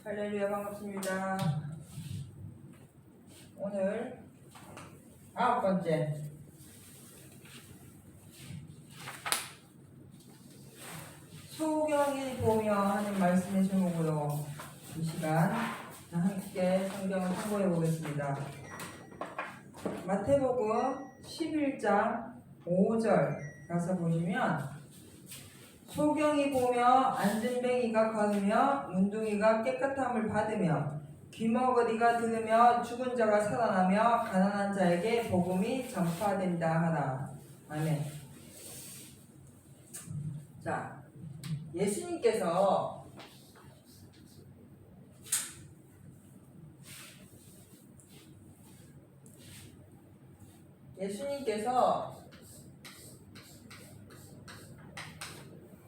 할렐루야, 반갑습니다. 오늘 9번째 소경이 보며 하는 말씀의 제목으로 이 시간 함께 성경을 참고해 보겠습니다. 마태복음 11장 5절 가서 보시면 소경이 보며 안진뱅이가 걸으며 문둥이가 깨끗함을 받으며 귀머거리가 들으며 죽은 자가 살아나며 가난한 자에게 복음이 전파된다 하라. 아멘. 자, 예수님께서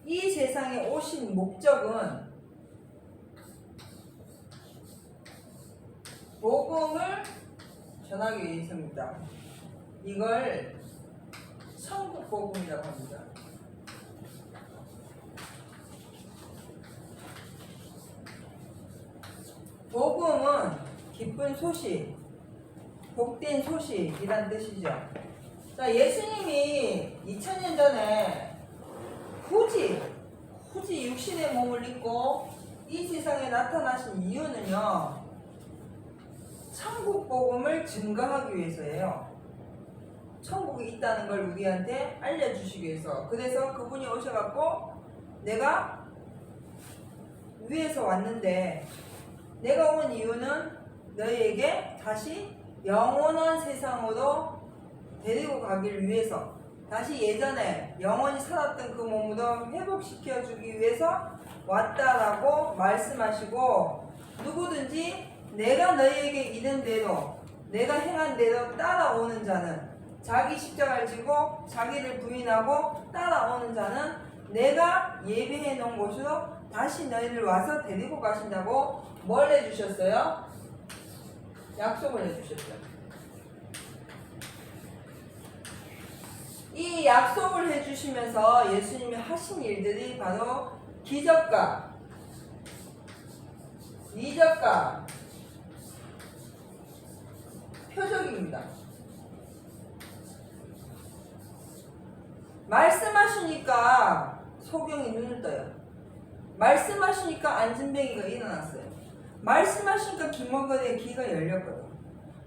이 세상에 오신 목적은 복음을 전하기 위해서입니다. 이걸 천국 복음이라고 합니다. 복음은 기쁜 소식, 복된 소식이란 뜻이죠. 자, 예수님이 2000년 전에 굳이 육신의 몸을 입고 이 세상에 나타나신 이유는요, 천국 복음을 증거하기 위해서예요. 천국이 있다는 걸 우리한테 알려주시기 위해서. 그래서 그분이 오셔갖고 내가 위에서 왔는데 내가 온 이유는 너희에게 다시 영원한 세상으로 데리고 가기를 위해서, 다시 예전에 영원히 살았던 그 몸으로 회복시켜주기 위해서 왔다라고 말씀하시고, 누구든지 내가 너희에게 이른 대로 내가 행한 대로 따라오는 자는, 자기 십자가를 지고 자기를 부인하고 따라오는 자는 내가 예비해 놓은 곳으로 다시 너희를 와서 데리고 가신다고 뭘 해주셨어요? 약속을 해주셨어요. 이 약속을 해주시면서 예수님이 하신 일들이 바로 기적과 이적과 표적입니다. 말씀하시니까 소경이 눈을 떠요. 말씀하시니까 안진뱅이가 일어났어요. 말씀하시니까 귀머거리의 귀가 열렸거든.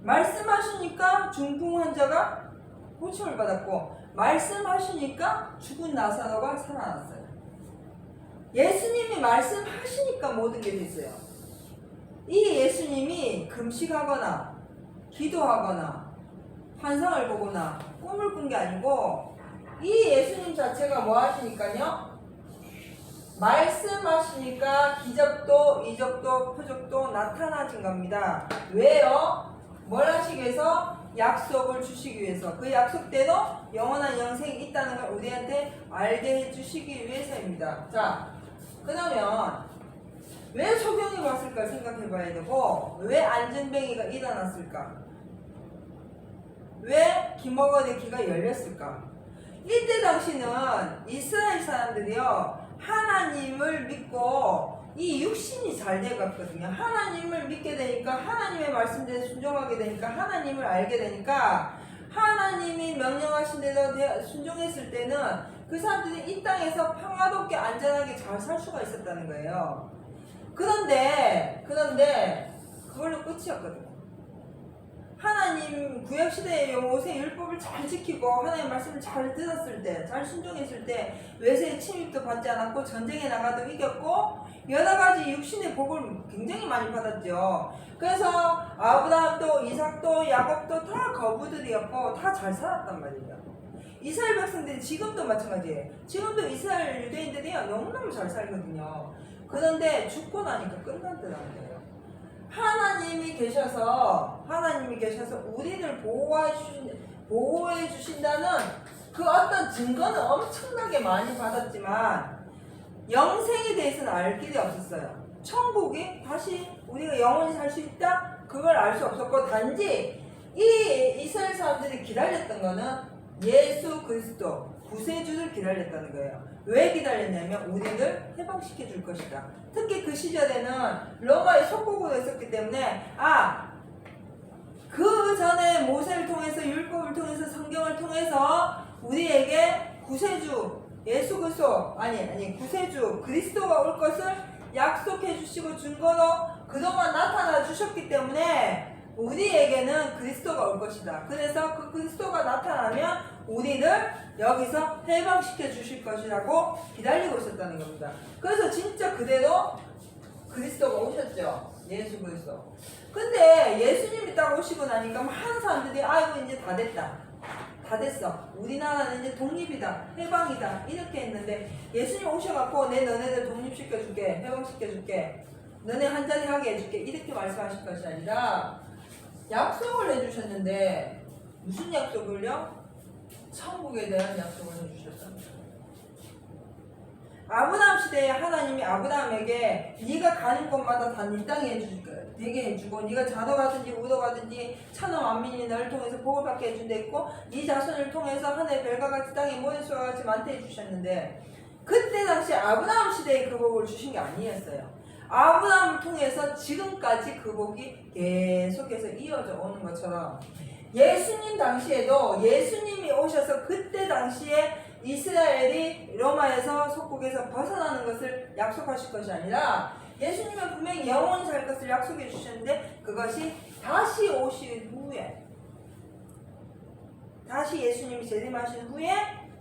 말씀하시니까 중풍 환자가 고침을 받았고, 말씀하시니까 죽은 나사로가 살아났어요. 예수님이 말씀하시니까 모든 게 됐어요. 이 예수님이 금식하거나 기도하거나 환상을 보거나 꿈을 꾼 게 아니고, 이 예수님 자체가 뭐 하시니까요, 말씀하시니까 기적도 이적도 표적도 나타나진 겁니다. 왜요? 뭘 하시기 위해서? 약속을 주시기 위해서. 그 약속대로 영원한 영생이 있다는 걸 우리한테 알게 해주시기 위해서입니다. 자, 그러면 왜 소경이 왔을까 생각해 봐야 되고, 왜 안진뱅이가 일어났을까? 왜 귀머거리 귀가 열렸을까? 이때 당시는 이스라엘 사람들이요, 하나님을 믿고 이 육신이 잘 돼갔거든요. 하나님을 믿게 되니까, 하나님의 말씀대로 순종하게 되니까, 하나님을 알게 되니까, 하나님이 명령하신 대로 순종했을 때는 그 사람들이 이 땅에서 평화롭게 안전하게 잘 살 수가 있었다는 거예요. 그런데 그걸로 끝이었거든요. 하나님 구약시대의 모세율법을 잘 지키고 하나님의 말씀을 잘 들었을 때, 잘 순종했을 때 외세의 침입도 받지 않았고 전쟁에 나가도 이겼고 여러가지 육신의 복을 굉장히 많이 받았죠. 그래서 아브라함도 이삭도 야곱도 다 거부들이었고 다 잘 살았단 말이에요. 이스라엘 백성들이 지금도 마찬가지예요. 지금도 이스라엘 유대인들이 너무너무 잘 살거든요. 그런데 죽고 나니까 끝났더라는 거예요. 하나님이 계셔서 우리를 보호해 주신다는 그 어떤 증거는 엄청나게 많이 받았지만 영생에 대해서는 알 길이 없었어요. 천국이 다시 우리가 영원히 살 수 있다? 그걸 알 수 없었고, 단지 이 이스라엘 사람들이 기다렸던 거는 예수 그리스도, 구세주를 기다렸다는 거예요. 왜 기다렸냐면 우리를 해방시켜 줄 것이다. 특히 그 시절에는 로마의 속국으로 있었기 때문에 그 전에 모세를 통해서 율법을 통해서 성경을 통해서 우리에게 구세주 예수 그리스도 구세주 그리스도가 올 것을 약속해 주시고 증거로 그동안 나타나 주셨기 때문에 우리에게는 그리스도가 올 것이다. 그래서 그 그리스도가 나타나면 우리를 여기서 해방시켜 주실 것이라고 기다리고 있었다는 겁니다. 그래서 진짜 그대로 그리스도가 오셨죠. 예수 그리스도. 근데 예수님이 딱 오시고 나니까 많은 사람들이 아이고 이제 다 됐다. 다 됐어. 우리나라는 이제 독립이다. 해방이다. 이렇게 했는데 예수님 오셔갖고 내 너네들 독립시켜줄게. 해방시켜줄게. 너네 한자리 하게 해줄게. 이렇게 말씀하실 것이 아니라 약속을 해주셨는데 무슨 약속을요? 천국에 대한 약속을 해주셨답니다. 아브라함 시대에 하나님이 아브라함에게 네가 가는 곳마다 다 네 땅에 되게 해주고 네가 자도 가든지 우도 가든지 천하 만민이 너를 통해서 복을 받게 해준다 했고 네 자손을 통해서 하늘의 별과 같이 땅에 모래수와 같이 많게 해주셨는데 그때 당시 아브라함 시대에 그 복을 주신 게 아니었어요. 아브라함을 통해서 지금까지 그 복이 계속해서 이어져 오는 것처럼 예수님 당시에도 예수님이 오셔서 그때 당시에 이스라엘이 로마에서 속국에서 벗어나는 것을 약속하실 것이 아니라 예수님은 분명히 영원히 살 것을 약속해 주셨는데 그것이 다시 오신 후에 다시 예수님이 재림하신 후에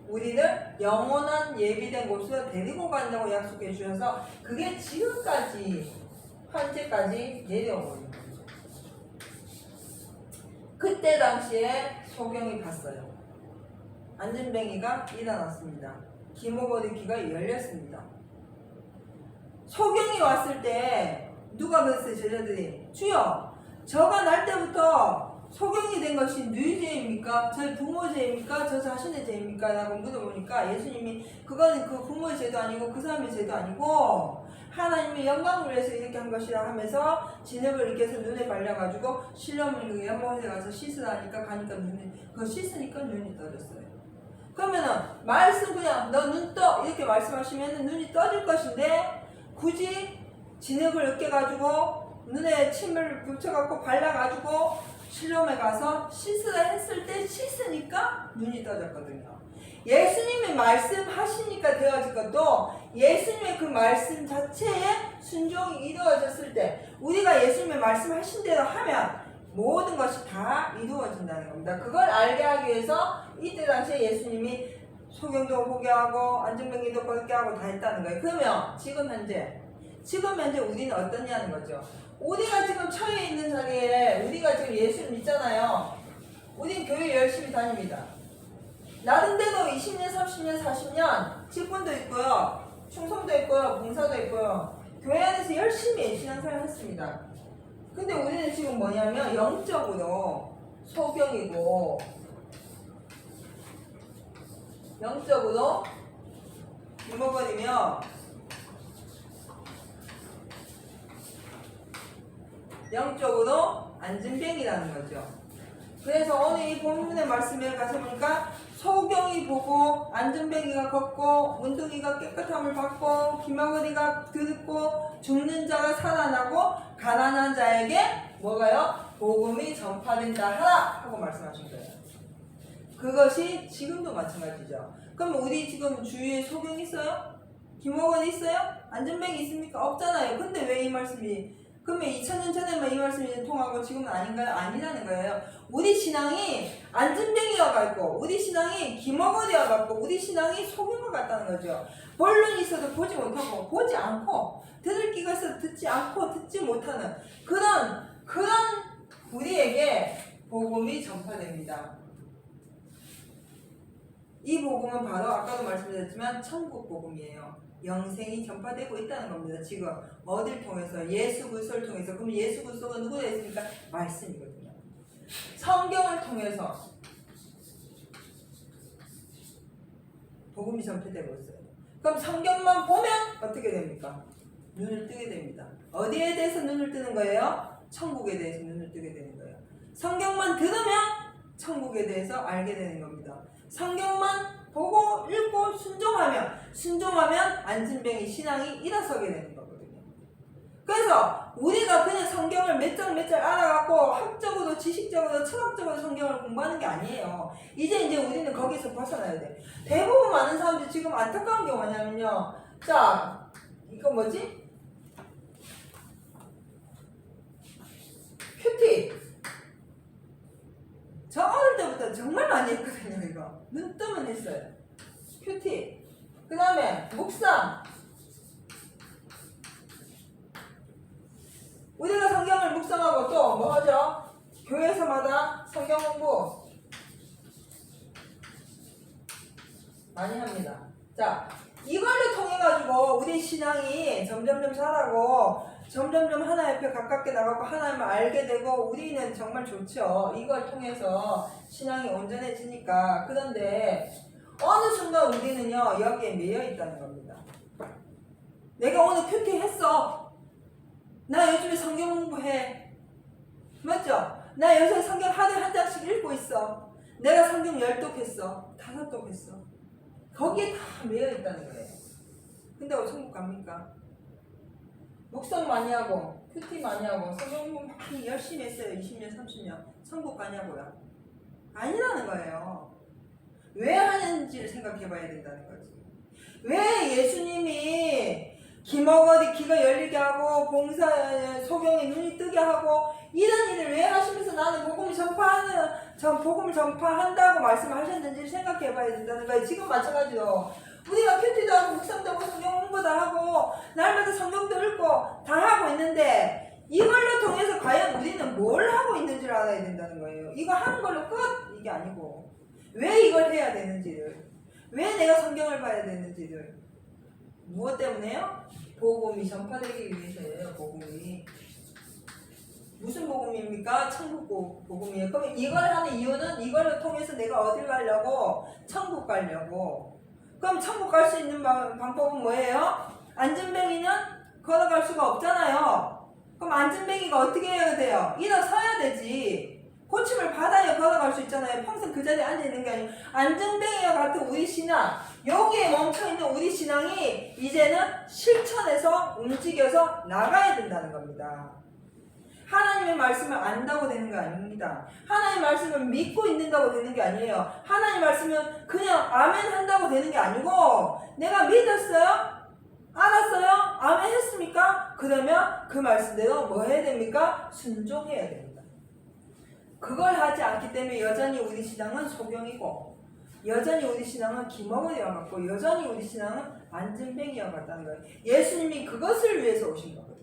우리를 영원한 예비된 곳으로 데리고 간다고 약속해 주셔서 그게 지금까지 현재까지 내려오고 있는 거죠. 그때 당시에 소경이 갔어요. 안전뱅이가 일어났습니다. 기모거리 귀가 열렸습니다. 소경이 왔을 때 누가 그랬어요? 제자들이 주여 저가 날 때부터 소경이 된 것이 누의 죄입니까? 저희 부모 죄입니까? 저 자신의 죄입니까? 라고 물어보니까 예수님이 그거는 그 부모의 죄도 아니고 그 사람의 죄도 아니고 하나님의 영광을 위해서 이렇게 한 것이라 하면서 진흙을 이렇게 해서 눈에 발려가지고 실로암을 연못에 가서 씻으라니까 가니까 그거 씻으니까 눈이 떠졌어요. 그러면은 말씀 그냥 너 눈 떠 이렇게 말씀하시면 눈이 떠질 것인데 굳이 진흙을 으깨가지고 눈에 침을 붙여갖고 발라가지고 실로암에 가서 씻으라 했을 때 씻으니까 눈이 떠졌거든요. 예수님이 말씀하시니까 되어질 것도 예수님의 그 말씀 자체에 순종이 이루어졌을 때 우리가 예수님의 말씀하신 대로 하면 모든 것이 다 이루어진다는 겁니다. 그걸 알게 하기 위해서 이때 당시에 예수님이 소경도 보게 하고 안전뱅이도 걷게 하고 다 했다는 거예요. 그러면 지금 현재 우리는 어떠냐는 거죠. 우리가 지금 처해 있는 자리에 우리가 지금 예수를 믿잖아요. 우리는 교회 열심히 다닙니다. 나름대로 20년, 30년, 40년 직분도 있고요. 충성도 있고요. 봉사도 있고요. 교회 안에서 열심히 신앙생활을 했습니다. 근데 우리는 지금 뭐냐면 영적으로 소경이고 영적으로 잃어버리며 영적으로 안전뱅이라는 거죠. 그래서 오늘 이 본문의 말씀에 가서 보니까 소경이 보고 안전뱅이가 걷고 문둥이가 깨끗함을 받고 기마거리가 듣고 죽는 자가 살아나고 가난한 자에게 뭐가요? 복음이 전파된다 하라 하고 말씀하신 거예요. 그것이 지금도 마찬가지죠. 그럼 우리 지금 주위에 소경이 있어요? 기목원 있어요? 안전뱅이 있습니까? 없잖아요. 근데 왜 이 말씀이 그러면 2000년 전에만 이 말씀이 통하고 지금은 아닌가요? 아니라는 거예요. 우리 신앙이 안전뱅이와 같고 우리 신앙이 기머거리와 같고 우리 신앙이 소경과 같다는 거죠. 본론이 있어도 보지 못하고 보지 않고 들을 귀가 있어도 듣지 않고 듣지 못하는 그런 우리에게 복음이 전파됩니다. 이 복음은 바로 아까도 말씀드렸지만 천국 복음이에요. 영생이 전파되고 있다는 겁니다. 지금 어딜 통해서? 예수 그리스도를 통해서. 그럼 예수 그리스도가 누구에 있습니까? 말씀이거든요. 성경을 통해서 복음이 전파되고 있어요. 그럼 성경만 보면 어떻게 됩니까? 눈을 뜨게 됩니다. 어디에 대해서 눈을 뜨는 거예요? 천국에 대해서 눈을 뜨게 되는 거예요. 성경만 들으면 천국에 대해서 알게 되는 겁니다. 성경만 보고 읽고 순종하면 안진뱅이 신앙이 일어서게 되는 거거든요. 그래서 우리가 그냥 성경을 몇 장 알아갖고 학적으로 지식적으로 철학적으로 성경을 공부하는 게 아니에요. 이제 우리는 거기서 벗어나야 돼. 대부분 많은 사람들이 지금 안타까운 게 뭐냐면요. 자, 이거 뭐지? 큐티. 저 어릴 때부터 정말 많이 했거든요. 이거 눈 뜨면 했어요. 큐티. 그 다음에 묵상. 우리가 성경을 묵상하고 또 뭐 하죠? 교회에서마다 성경 공부 많이 합니다. 자, 이걸로 통해 가지고 우리 신앙이 점점점 자라고 점점점 하나님 옆에 가깝게 나가고 하나님을 알게 되고 우리는 정말 좋죠. 이걸 통해서 신앙이 온전해지니까. 그런데 어느 순간 우리는요 여기에 매여 있다는 겁니다. 내가 오늘 큐티 했어. 나 요즘에 성경 공부해. 맞죠? 나 요새 성경 하루에 한 장씩 읽고 있어. 내가 성경 10독 했어. 5독 했어. 거기에 다 매여 있다는 거예요. 근데 왜 천국 갑니까? 묵상 많이 하고 큐티 많이 하고 성경 공부 많이 열심히 했어요. 20년 30년. 천국 가냐고요? 아니라는 거예요. 왜 하는지를 생각해 봐야 된다는 거지. 왜 예수님이 기먹어리 귀가 열리게 하고 봉사 소경의 눈이 뜨게 하고 이런 일을 왜 하시면서 나는 복음을 전파한다고 말씀하셨는지를 생각해 봐야 된다는 거예요. 지금 마찬가지로 우리가 큐티도 하고 묵상도 하고 성경 공부도 하고 날마다 성경도 읽고 다 하고 있는데 이걸로 통해서 과연 우리는 뭘 하고 있는지를 알아야 된다는 거예요. 이거 하는 걸로 끝! 이게 아니고 왜 이걸 해야 되는지를, 왜 내가 성경을 봐야 되는지를, 무엇 때문에요? 복음이 전파되기 위해서예요. 복음이 무슨 복음입니까? 천국 복음이에요. 그럼 이걸 하는 이유는 이걸로 통해서 내가 어딜 가려고? 천국 가려고. 그럼 천국 갈 수 있는 방법은 뭐예요? 안진뱅이는 걸어갈 수가 없잖아요. 그럼 안진뱅이가 어떻게 해야 돼요? 일어서야 되지. 고침을 받아야 걸어갈 수 있잖아요. 평생 그 자리에 앉아있는 게 아니고. 안진뱅이와 같은 우리 신앙, 여기에 멈춰있는 우리 신앙이 이제는 실천해서 움직여서 나가야 된다는 겁니다. 하나님의 말씀을 안다고 되는 게 아닙니다. 하나님의 말씀을 믿고 있는다고 되는 게 아니에요. 하나님의 말씀은 그냥 아멘 한다고 되는 게 아니고 내가 믿었어요? 알았어요? 아멘 했습니까? 그러면 그 말씀대로 뭐 해야 됩니까? 순종해야 됩니다. 그걸 하지 않기 때문에 여전히 우리 신앙은 소경이고 여전히 우리 신앙은 기머거리와 같고 여전히 우리 신앙은 안진뱅이와 같다는 거예요. 예수님이 그것을 위해서 오신 거거든요.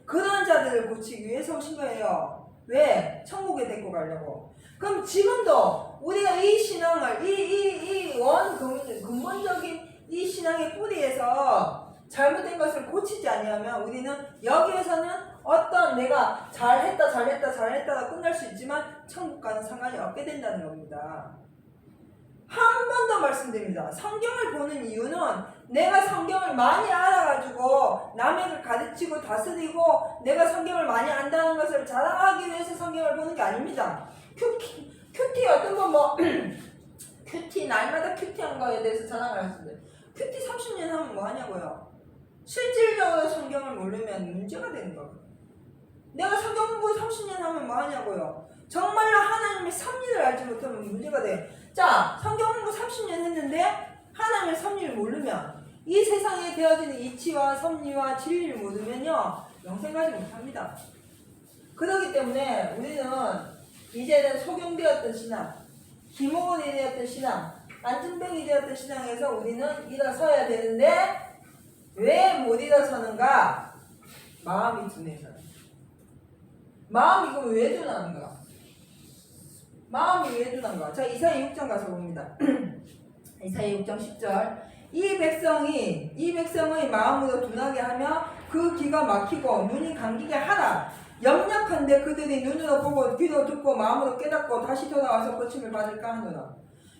그런 자들을 고치기 위해서 오신 거예요. 왜? 천국에 데리고 가려고. 그럼 지금도 우리가 이 신앙을 근본적인 이 신앙의 뿌리에서 잘못된 것을 고치지 아니하면 우리는 여기에서는 어떤 내가 잘했다가 끝날 수 있지만 천국과는 상관이 없게 된다는 겁니다. 한 번 더 말씀드립니다. 성경을 보는 이유는 내가 성경을 많이 알아가지고 남에게 가르치고 다스리고 내가 성경을 많이 안다는 것을 자랑하기 위해서 성경을 보는 게 아닙니다. 큐티 어떤 건 뭐 큐티 날마다 큐티한 거에 대해서 자랑을 하시는데 큐티 30년 하면 뭐 하냐고요. 실질적으로 성경을 모르면 문제가 되는 거예요. 내가 성경 공부 30년 하면 뭐 하냐고요. 정말로 하나님의 섭리를 알지 못하면 문제가 돼. 자, 성경 공부 30년 했는데 하나님의 섭리를 모르면 이 세상에 되어지는 이치와 섭리와 진리를 모르면요 영생 가지 못합니다. 그렇기 때문에 우리는 이제는 소경되었던 신앙, 기모건이 되었던 신앙, 안진뱅이 되었던 신앙에서 우리는 일어서야 되는데 왜 못 일어서는가? 마음이 둔해서요. 마음이 그럼 왜 둔한가? 마음이 왜 둔한가? 자, 이사야 6장 가서 봅니다. 이사야 6장 10절. 이 백성의 마음으로 둔하게 하며 그 귀가 막히고 눈이 감기게 하라. 염려한데 그들이 눈으로 보고 귀로 듣고 마음으로 깨닫고 다시 돌아와서 고침을 받을까 하노라.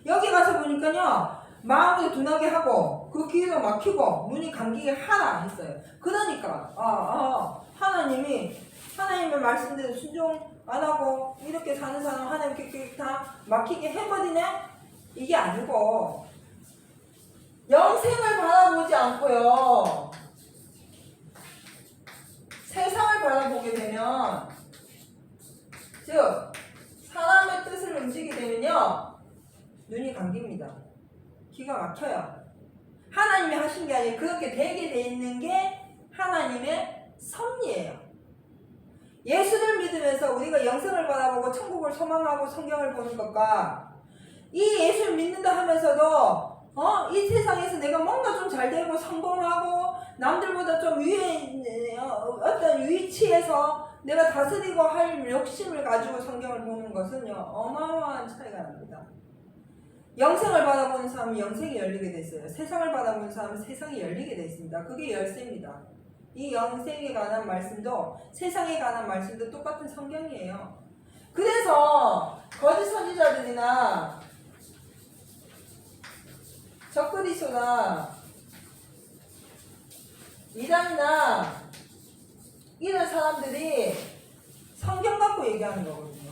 여기 가서 보니까요. 마음으로 둔하게 하고 그 귀로 막히고 눈이 감기게 하라 했어요. 그러니까 하나님의 말씀대로 순종 안 하고 이렇게 사는 사람 하나님 이렇게 다 막히게 해버리네? 이게 아니고 영생을 바라보지 않고요. 세상을 바라보게 되면, 즉 사람의 뜻을 움직이게 되면요, 눈이 감깁니다. 기가 막혀요. 하나님이 하신 게 아니에요. 그렇게 되게 돼 있는 게 하나님의 섭리예요. 예수를 믿으면서 우리가 영생을 바라보고 천국을 소망하고 성경을 보는 것과, 이 예수를 믿는다 하면서도 이 세상에서 내가 뭔가 좀 잘 되고 성공하고 남들보다 좀 위에 어떤 위치에서 내가 다스리고 할 욕심을 가지고 성경을 보는 것은요, 어마어마한 차이가 납니다. 영생을 바라보는 사람은 영생이 열리게 됐어요. 세상을 바라보는 사람은 세상이 열리게 됐습니다. 그게 열쇠입니다. 이 영생에 관한 말씀도 세상에 관한 말씀도 똑같은 성경이에요. 그래서 거짓 선지자들이나 적그리스도나 이단이나 이런 사람들이 성경 갖고 얘기하는 거거든요.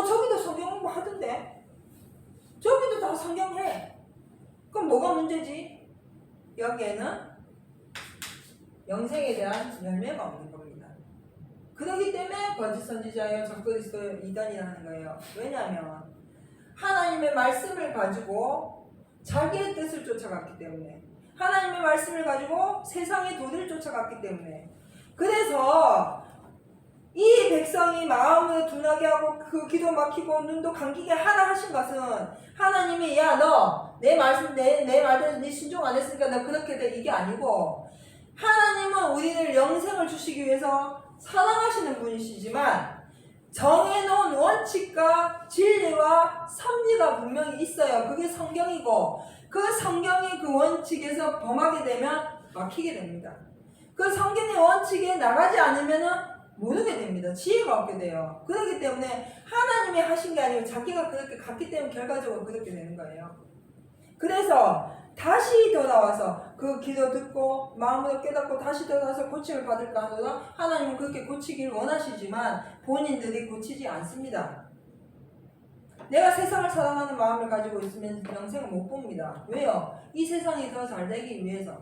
저기도 성경 공부하던데, 저기도 다 성경해. 그럼 뭐가 문제지? 여기에는 영생에 대한 열매가 없는 겁니다. 그렇기 때문에 거짓 선지자예요, 적그리스도예요, 이단이라는 거예요. 왜냐하면 하나님의 말씀을 가지고 자기의 뜻을 쫓아갔기 때문에, 하나님의 말씀을 가지고 세상의 도를 쫓아갔기 때문에, 그래서 이 백성이 마음을 둔하게 하고 그 귀도 막히고 눈도 감기게 하라 하신 것은, 하나님이 야 너 내 말씀 내 말대로 네 순종 안 했으니까 너 그렇게 돼, 이게 아니고, 하나님은 우리를 영생을 주시기 위해서 사랑하시는 분이시지만 정해놓은 원칙과 진리와 섭리가 분명히 있어요. 그게 성경이고, 그 성경의 그 원칙에서 범하게 되면 막히게 됩니다. 그 성경의 원칙에 나가지 않으면 모르게 됩니다. 지혜가 없게 돼요. 그렇기 때문에 하나님이 하신 게 아니고 자기가 그렇게 갔기 때문에 결과적으로 그렇게 되는 거예요. 그래서 다시 돌아와서 그 기도 듣고 마음으로 깨닫고 다시 돌아와서 고침을 받을까 하더라. 하나님은 그렇게 고치기를 원하시지만 본인들이 고치지 않습니다. 내가 세상을 사랑하는 마음을 가지고 있으면 영생을 못 봅니다. 왜요? 이 세상이 더 잘 되기 위해서.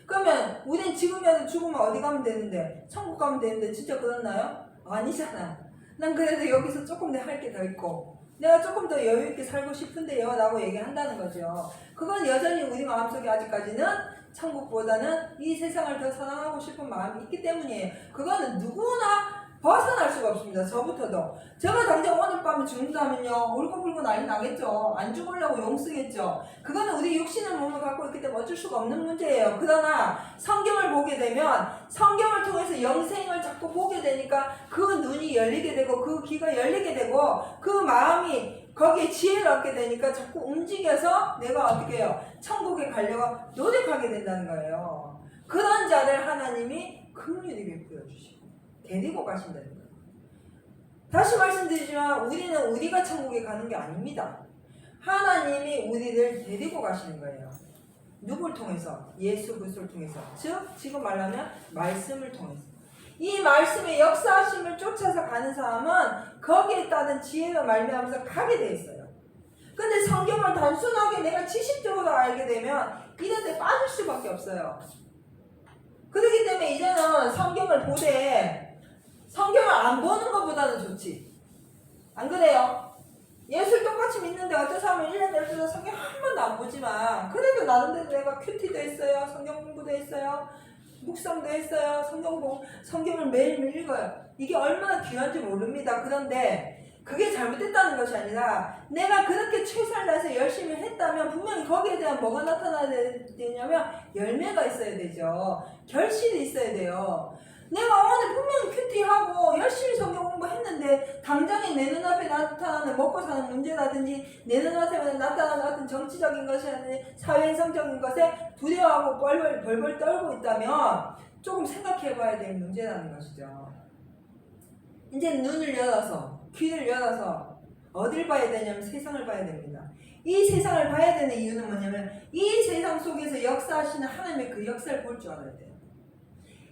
그러면 우린 지금이라도 죽으면 어디 가면 되는데, 천국 가면 되는데 진짜 그렇나요? 아니잖아요. 난 그래도 여기서 조금 더 할 게 더 있고 내가 조금 더 여유있게 살고 싶은데요 라고 얘기한다는 거죠. 그건 여전히 우리 마음속에 아직까지는 천국보다는 이 세상을 더 사랑하고 싶은 마음이 있기 때문이에요. 그거는 누구나 벗어날 수가 없습니다. 저부터도. 제가 당장 오늘 밤에 죽는다면요, 울고불고 난리 나겠죠. 안 죽으려고 용 쓰겠죠. 그거는 우리 육신의 몸을 갖고 있기 때문에 어쩔 수가 없는 문제예요. 그러나 성경을 보게 되면 성경을 통해서 영생을 자꾸 보게 되니까 그 눈이 열리게 되고 그 귀가 열리게 되고 그 마음이 거기에 지혜를 얻게 되니까 자꾸 움직여서 내가 어떻게 해요? 천국에 가려고 노력하게 된다는 거예요. 그런 자를 하나님이 긍휼히 베풀어 주시고 데리고 가신다는 거예요. 다시 말씀드리지만 우리는 우리가 천국에 가는 게 아닙니다. 하나님이 우리를 데리고 가시는 거예요. 누굴 통해서? 예수 그리스도를 통해서. 즉 지금 말하면 말씀을 통해서. 이 말씀의 역사하심을 쫓아서 가는 사람은 거기에 따른 지혜가 말미암아서 가게 돼 있어요. 근데 성경을 단순하게 내가 지식적으로 알게 되면 이런 데 빠질 수밖에 없어요. 그렇기 때문에 이제는 성경을 보되 성경을 안 보는 것보다는 좋지. 안 그래요? 예수를 똑같이 믿는데 어떤 사람은 1년 내로 성경 한 번도 안 보지만 그래도 나름대로 내가 큐티도 했어요. 성경 공부도 했어요. 묵상도 했어요. 성경을 매일매일 읽어요. 이게 얼마나 귀한지 모릅니다. 그런데 그게 잘못됐다는 것이 아니라 내가 그렇게 최선을 다해서 열심히 했다면 분명히 거기에 대한 뭐가 나타나야 되냐면 열매가 있어야 되죠. 결실이 있어야 돼요. 내가 오늘 분명히 큐티하고 열심히 성경 공부했는데 당장에 내 눈앞에 나타나는 먹고 사는 문제라든지 내 눈앞에 나타나는 어떤 정치적인 것이라든지 사회성적인 것에 두려워하고 벌벌 떨고 있다면 조금 생각해봐야 될 문제라는 것이죠. 이제 눈을 열어서 귀를 열어서 어딜 봐야 되냐면 세상을 봐야 됩니다. 이 세상을 봐야 되는 이유는 뭐냐면 이 세상 속에서 역사하시는 하나님의 그 역사를 볼 줄 알아야 돼요.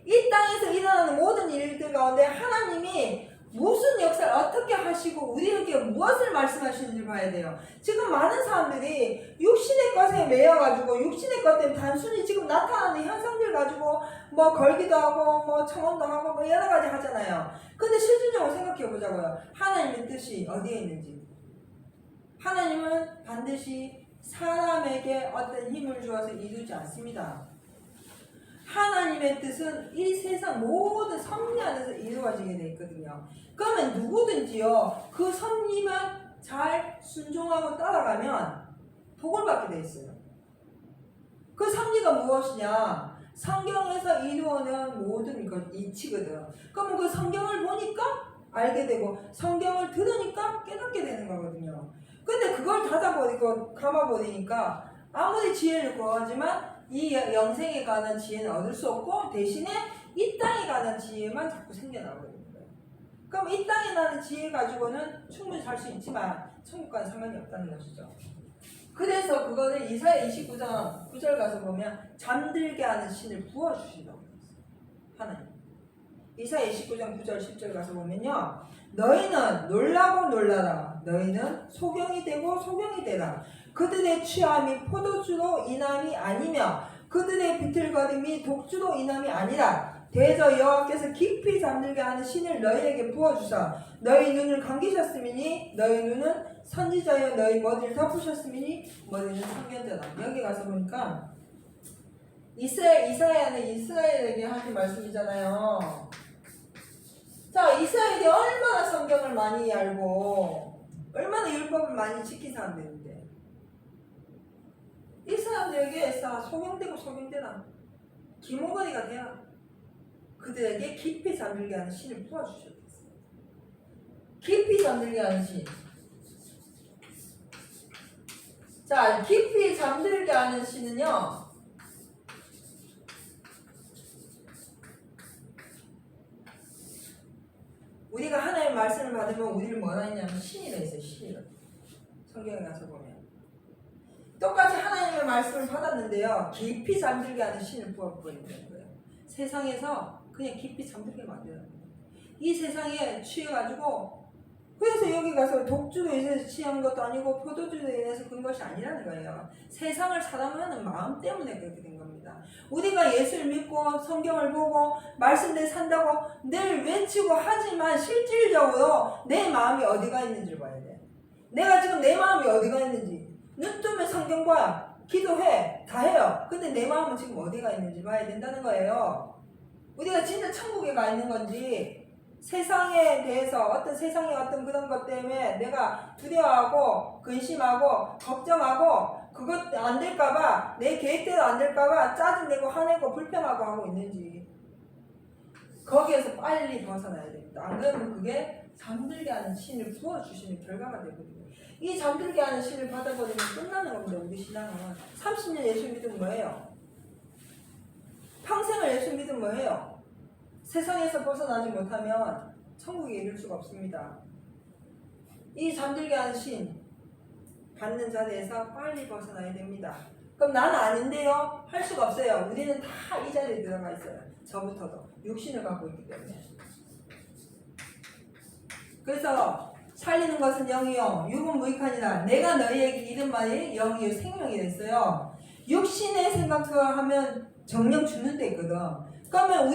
이 땅에서 일어나는 모든 일들 가운데 하나님이 무슨 역사를 어떻게 어떻게 하시고 우리에게 무엇을 말씀하시는지 봐야 돼요. 지금 많은 사람들이 육신의 것에 매여가지고 육신의 것 때문에 단순히 지금 나타나는 현상들 가지고 뭐 걸기도 하고 뭐 청혼도 하고 뭐 여러 가지 하잖아요. 근데 실질적으로 생각해 보자고요. 하나님의 뜻이 어디에 있는지. 하나님은 반드시 사람에게 어떤 힘을 주어서 이루지 않습니다. 하나님의 뜻은 이 세상 모든 섭리 안에서 이루어지게 되어 있거든요. 그러면 누구든지요, 그 섭리만 잘 순종하고 따라가면 복을 받게 되어 있어요. 그 섭리가 무엇이냐? 성경에서 이루어낸 모든 것 이치거든. 그러면 그 성경을 보니까 알게 되고 성경을 들으니까 깨닫게 되는 거거든요. 근데 그걸 닫아버리고 감아버리니까 아무리 지혜를 구하지만 이 영생에 관한 지혜는 얻을 수 없고 대신에 이 땅에 관한 지혜만 자꾸 생겨나거든요. 그럼 이 땅에 나는 지혜 가지고는 충분히 살 수 있지만 천국과는 상관이 없다는 것이죠. 그래서 그거를 이사야 29장 9절 가서 보면 잠들게 하는 신을 부어주신다고 했어요. 하나님. 이사야 29장 9절 10절 가서 보면요. 너희는 놀라고 놀라라. 너희는 소경이 되고 소경이 되라. 그들의 취함이 포도주로 인함이 아니며 그들의 비틀거림이 독주로 인함이 아니라 대저 여호와께서 깊이 잠들게 하는 신을 너희에게 부어주사 너희 눈을 감기셨음이니 너희 눈은 선지자여 너희 머리를 덮으셨음이니 머리는 선견자다. 여기 가서 보니까 이사야는 이스라엘에게 하신 말씀이잖아요. 자, 이스라엘이 얼마나 성경을 많이 알고 얼마나 율법을 많이 지킨 사람들인데 이 사람들에게 소경되고 소경되라 기모거리가 되라 그들에게 깊이 잠들게 하는 신을 부어주셨어요. 깊이 잠들게 하는 신. 자, 깊이 잠들게 하는 신은요, 우리가 하나님의 말씀을 받으면 우리를 뭐라 했냐면 신이라 했어요. 신이라. 성경에 가서 보면 똑같이 하나님의 말씀을 받았는데요, 깊이 잠들게 하는 신을 부어버리는 거예요. 세상에서 그냥 깊이 잠들게 만드는 거예요. 이 세상에 취해가지고, 그래서 여기 가서 독주로 인해서 취한 것도 아니고 포도주로 인해서 그런 것이 아니라는 거예요. 세상을 사랑하는 마음 때문에 그렇게 된 겁니다. 우리가 예수를 믿고 성경을 보고 말씀대로 산다고 늘 외치고 하지만 실질적으로 내 마음이 어디가 있는지를 봐야 돼. 내가 지금 내 마음이 어디가 있는지. 눈 뜨면 성경 봐, 기도해, 다 해요. 근데 내 마음은 지금 어디가 있는지 봐야 된다는 거예요. 우리가 진짜 천국에 가 있는 건지 세상에 대해서 어떤 세상의 어떤 그런 것 때문에 내가 두려워하고 근심하고 걱정하고 그것 안 될까봐 내 계획대로 안 될까봐 짜증내고 화내고 불평하고 하고 있는지 거기에서 빨리 벗어나야 됩니다. 안 그러면 그게 잠들게 하는 신을 부어주시는 결과가 되거든요. 이 잠들게 하는 신을 받아버리면 끝나는 겁니다. 우리 신앙은 30년 예수 믿으면 뭐예요? 평생을 예수 믿으면 뭐예요? 세상에서 벗어나지 못하면 천국에 이를 수가 없습니다. 이 잠들게 하는 신 받는 자리에서 빨리 벗어나야 됩니다. 그럼 나는 아닌데요? 할 수가 없어요. 우리는 다 이 자리에 들어가 있어요. 저부터도 육신을 갖고 있기 때문에. 그래서 살리는 것은 영이요 육은 무익하니라. 내가 너희에게 이른 말이 영이요 생명이 됐어요. 육신의 생각을 하면 정령 죽는 데 있거든. 그러면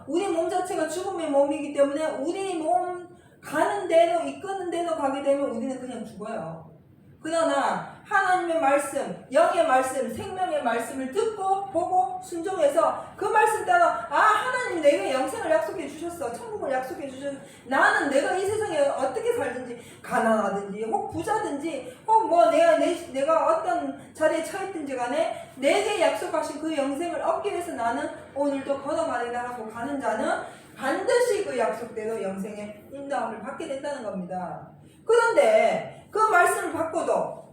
우리 몸 자체가 죽음의 몸이기 때문에 우리 몸 가는 대로 이끄는 대로 가게 되면 우리는 그냥 죽어요. 그러나 하나님의 말씀, 영의 말씀, 생명의 말씀을 듣고 보고 순종해서 그 말씀 따라 하나님 내게 영생을 약속해 주셨어. 천국을 약속해 주셨어. 나는 내가 이 세상에 어떻게 살든지 가난하든지 혹 부자든지 혹 뭐 내가 어떤 자리에 처했든지 간에 내게 약속하신 그 영생을 얻기 위해서 나는 오늘도 걸어가리라 하고 가는 자는 반드시 그 약속대로 영생의 인도함을 받게 된다는 겁니다. 그런데 그 말씀을 받고도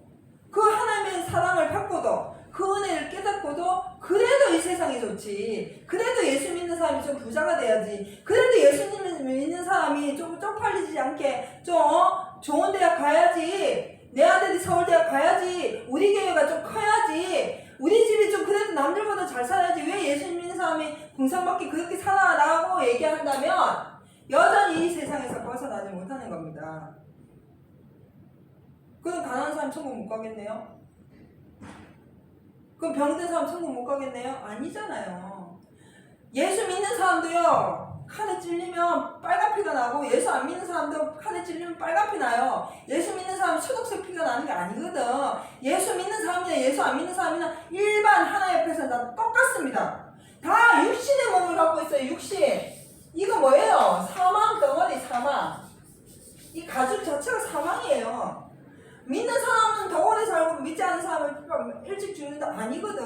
그 하나님의 사랑을 받고도 그 은혜를 깨닫고도 그래도 이 세상이 좋지. 그래도 예수 믿는 사람이 좀 부자가 돼야지. 그래도 예수님을 믿는 사람이 좀 쪽팔리지 않게 좀 좋은 대학 가야지. 내 아들이 서울대학 가야지. 우리 교회가 좀 커야지. 우리 집이 좀 그래도 남들보다 잘 살아야지. 왜 예수 믿는 사람이 궁상밖에 그렇게 살아라고 얘기한다면 여전히 이 세상에서 벗어나지 못하는 겁니다. 그럼 가난한 사람 천국 못 가겠네요? 그럼 병든 사람 천국 못 가겠네요? 아니잖아요. 예수 믿는 사람도요, 칼에 찔리면 빨간 피가 나고, 예수 안 믿는 사람도 칼에 찔리면 빨간 피 나요. 예수 믿는 사람은 초록색 피가 나는 게 아니거든. 예수 믿는 사람이나 예수 안 믿는 사람이나 일반 하나님 앞에서 다 똑같습니다. 다 육신의 몸을 갖고 있어요. 육신. 이거 뭐예요? 사망 덩어리, 사망. 이 가죽 자체가 사망이에요. 믿는 사람은 더 오래 살고 믿지 않는 사람은 일찍 죽는다 아니거든.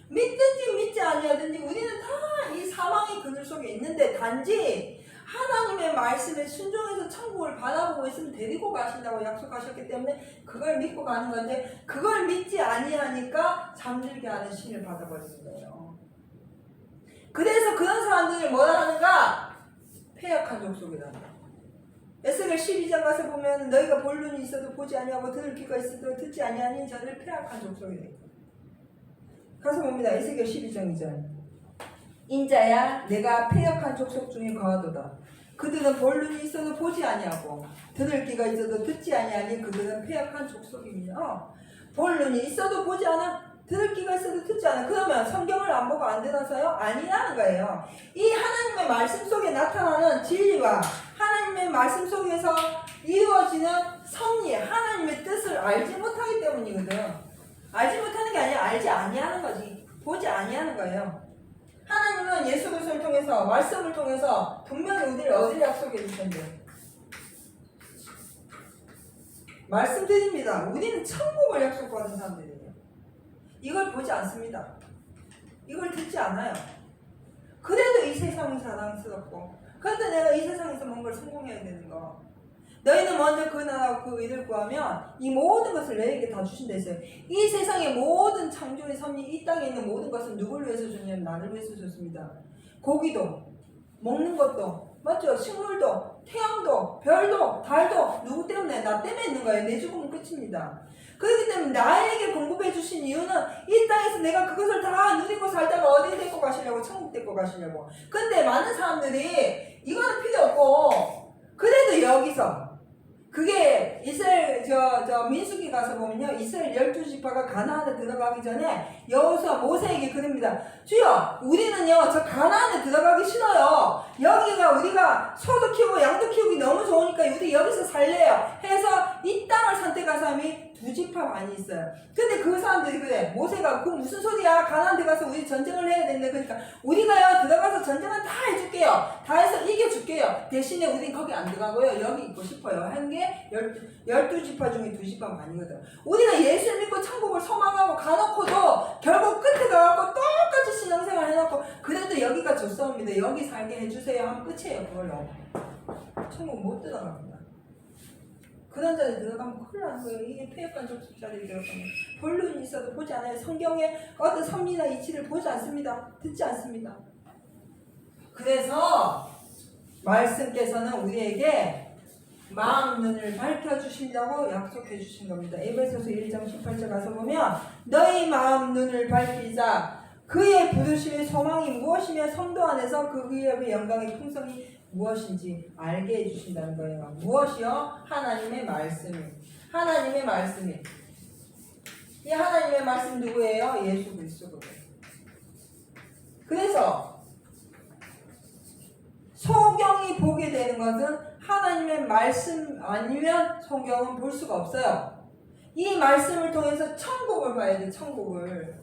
믿든지 믿지 아니하든지 우리는 다 이 사망의 그늘 속에 있는데, 단지 하나님의 말씀에 순종해서 천국을 바라보고 있으면 데리고 가신다고 약속하셨기 때문에 그걸 믿고 가는 건데, 그걸 믿지 아니하니까 잠들게 하는 신을 받아버리는 거예요. 그래서 그런 사람들이 뭐라 하는가? 패역한 족속이란다. 에스겔 12장 가서 보면 너희가 볼 눈이 있어도 보지 아니하고 들을 귀가 있어도 듣지 아니하니 저들 패역한 족속이다. 가서 봅니다. 에스겔 12장 2절. 인자야 내가 패역한 족속 중에 거하도다. 그들은 볼 눈이 있어도 보지 아니하고 들을 귀가 있어도 듣지 아니하니 그들은 패역한 족속입니다. 볼 눈이 있어도 보지 않아, 들을 귀가 있어도 듣지 않아. 그러면 성경을 안 보고 안 들어서요? 아니라는 거예요. 이 하나님의 말씀 속에 나타나는 진리와 하나님의 말씀 속에서 이루어지는 섭리, 하나님의 뜻을 알지 못하기 때문이거든. 알지 못하는 게 아니라 알지 아니하는 거지. 보지 아니하는 거예요. 하나님은 예수 그리스도를 통해서, 말씀을 통해서 분명히 우리를 어디를 약속해 주셨는데, 말씀드립니다. 우리는 천국을 약속받은 사람들이에요. 이걸 보지 않습니다. 이걸 듣지 않아요. 그래도 이 세상이 사랑스럽고, 그런데 내가 이 세상에서 뭔가를 성공해야 되는 거. 너희는 먼저 그 나라와 그 의를 구하면 이 모든 것을 너희에게 다 주신다 했어요. 이 세상의 모든 창조의 섭리, 이 땅에 있는 모든 것은 누구를 위해서 줬냐면 나를 위해서 줬습니다. 고기도, 먹는 것도, 맞죠? 식물도, 태양도, 별도, 달도 누구 때문에? 나 때문에 있는 거예요. 내 죽으면 끝입니다. 그렇기 때문에 나에게 공급해 주신 이유는 이 땅에서 내가 그것을 다 누리고 살다가 어디 데리고 가시려고? 천국 데리고 가시려고. 근데 많은 사람들이 이거는 필요 없고, 그래도 여기서 그게 이스라엘 민수기 가서 보면요, 이스라엘 12지파가 가나안에 들어가기 전에 여호수아 모세에게 그럽니다. 주여, 우리는요 저 가나안에 들어가기 싫어요. 여기가 우리가 소도 키우고 양도 키우기 너무 좋으니까 우리 여기서 살래요 해서 이 땅을 선택한 사람이 2지파 많이 있어요. 근데 그 사람들이 그래, 모세가 그 무슨 소리야, 가나안 들어가서 우리 전쟁을 해야 되는데, 그러니까 우리가요 들어가서 전쟁은 다 해줄게요, 다 해서 이겨줄게요, 대신에 우린 거기 안 들어가고요 여기 있고 싶어요 한 게 12지파 중에 2지파가 아니거든. 우리가 예수를 믿고 천국을 소망하고 가놓고도 결국 끝에 가갖고 똑같이 신앙생활 해놓고 그래도 여기가 좋사옵니다, 여기 살게 해주세요 하면 끝이에요. 그걸로 천국 못 들어갑니다. 그런 자리 들어가면 큰일 나는 거예요. 이게 폐역한 족속 자리에 들어가면 볼 눈이 있어도 보지 않아요. 성경의 어떤 섭리나 이치를 보지 않습니다. 듣지 않습니다. 그래서 말씀께서는 우리에게 마음 눈을 밝혀주신다고 약속해 주신 겁니다. 에베소서 1장 18절 가서 보면 너희 마음 눈을 밝히자 그의 부르심의 소망이 무엇이며 성도 안에서 그 위협의 영광의 풍성이 무엇인지 알게 해주신다는 거예요. 무엇이요? 하나님의 말씀이. 하나님의 말씀이. 이 하나님의 말씀 누구예요? 예수 그리스도거든요. 그래서 성경이 보게 되는 것은 하나님의 말씀 아니면 성경은 볼 수가 없어요. 이 말씀을 통해서 천국을 봐야 돼. 천국을.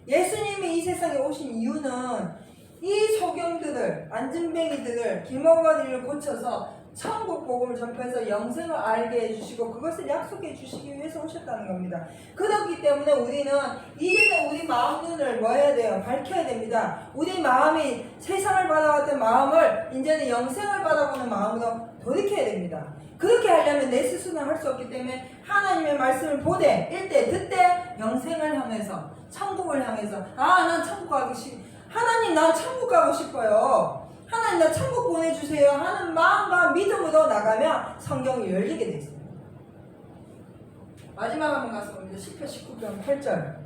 예수님이 이 세상에 오신 이유는 이 소경들을, 안진뱅이들을, 길먹어리를 고쳐서 천국 복음을 전파해서 영생을 알게 해주시고 그것을 약속해 주시기 위해서 오셨다는 겁니다. 그렇기 때문에 우리는 이제는 우리 마음 눈을 뭐 해야 돼요? 밝혀야 됩니다. 우리 마음이 세상을 바라봤던 마음을 이제는 영생을 바라보는 마음으로 돌이켜야 됩니다. 그렇게 하려면 내 스스로는 할 수 없기 때문에 하나님의 말씀을 보되 읽되 듣되 영생을 향해서, 천국을 향해서, 난 천국 가기 싫어, 하나님 난 천국 가고 싶어요, 하나님 나 천국 보내주세요 하는 마음과 믿음으로 나가면 성경이 열리게 되어 있습니다. 마지막 한번 가서 봅니다. 시편 19편 8절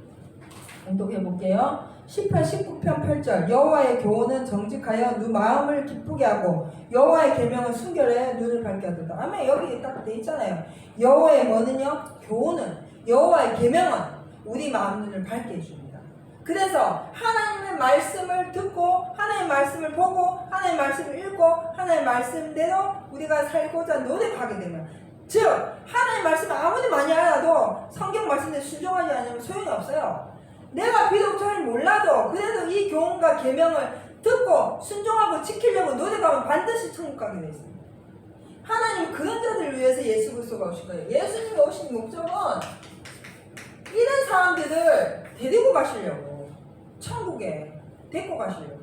공독해 볼게요. 18, 19편 8절 여호와의 교훈은 정직하여 누 마음을 기쁘게 하고 여호와의 계명은 순결해 눈을 밝게 하도다. 아멘. 여기 딱 돼 있잖아요. 여호와의 뭐는요? 교훈은 여호와의 계명은 우리 마음 눈을 밝게 해줍니다. 그래서 하나님의 말씀을 듣고 하나님의 말씀을 보고 하나님의 말씀을 읽고 하나님의 말씀대로 우리가 살고자 노력하게 되면, 즉 하나님의 말씀을 아무리 많이 알아도 성경 말씀에 순종하지 않으면 소용이 없어요. 내가 비록 잘 몰라도 그래도 이 교훈과 계명을 듣고 순종하고 지키려고 노력하면 반드시 천국 가게 되어 있습니다. 하나님 그런 자들을 위해서 예수 그리스도가 오신 거예요. 예수님이 오신 목적은 이런 사람들을 데리고 가시려고, 천국에 데리고 가시려고.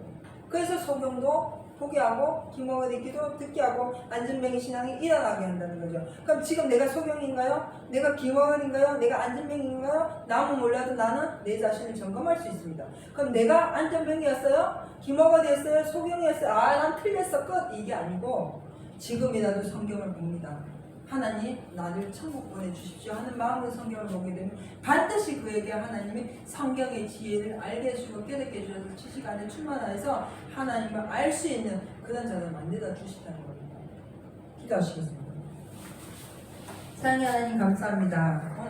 그래서 소경도 보게 하고 기모가 기도 듣게 하고 안전뱅이 신앙이 일어나게 한다는 거죠. 그럼 지금 내가 소경인가요? 내가 기모가인가요? 내가 안전뱅이인가요? 남은 몰라도 나는 내 자신을 점검할 수 있습니다. 그럼 내가 안전뱅이였어요? 기모가 됐어요? 소경이었어요? 아, 난 틀렸어 끝. 이게 아니고 지금이라도 성경을 봅니다. 하나님 나를 천국 보내주십시오 하는 마음으로 성경을 보게 되면 반드시 그에게 하나님이 성경의 지혜를 알게 해주고 깨닫게 해주셔서 지식 안에 충만하여서 하나님을 알 수 있는 그런 자를 만들어 주시다는 겁니다. 기도하시겠습니다. 사랑의 하나님 감사합니다.